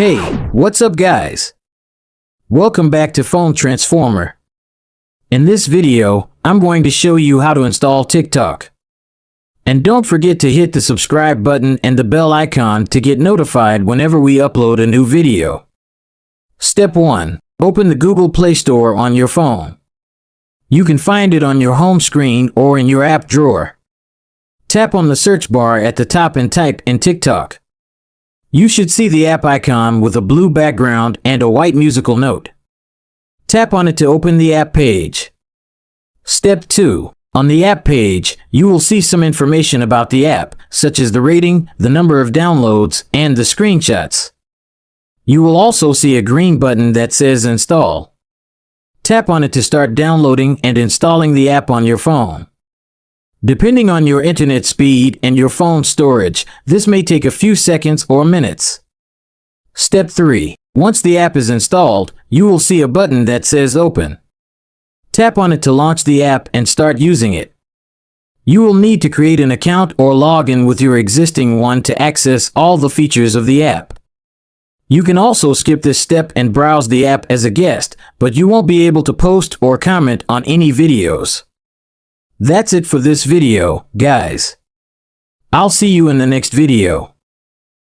Hey, what's up guys? Welcome back to Phone Transformer. In this video, I'm going to show you how to install TikTok. And don't forget to hit the subscribe button and the bell icon to get notified whenever we upload a new video. Step 1. Open the Google Play Store on your phone. You can find it on your home screen or in your app drawer. Tap on the search bar at the top and type in TikTok. You should see the app icon with a blue background and a white musical note. Tap on it to open the app page. Step 2. On the app page, you will see some information about the app, such as the rating, the number of downloads, and the screenshots. You will also see a green button that says Install. Tap on it to start downloading and installing the app on your phone. Depending on your internet speed and your phone storage, this may take a few seconds or minutes. Step 3. Once the app is installed, you will see a button that says Open. Tap on it to launch the app and start using it. You will need to create an account or log in with your existing one to access all the features of the app. You can also skip this step and browse the app as a guest, but you won't be able to post or comment on any videos. That's it for this video, guys. I'll see you in the next video.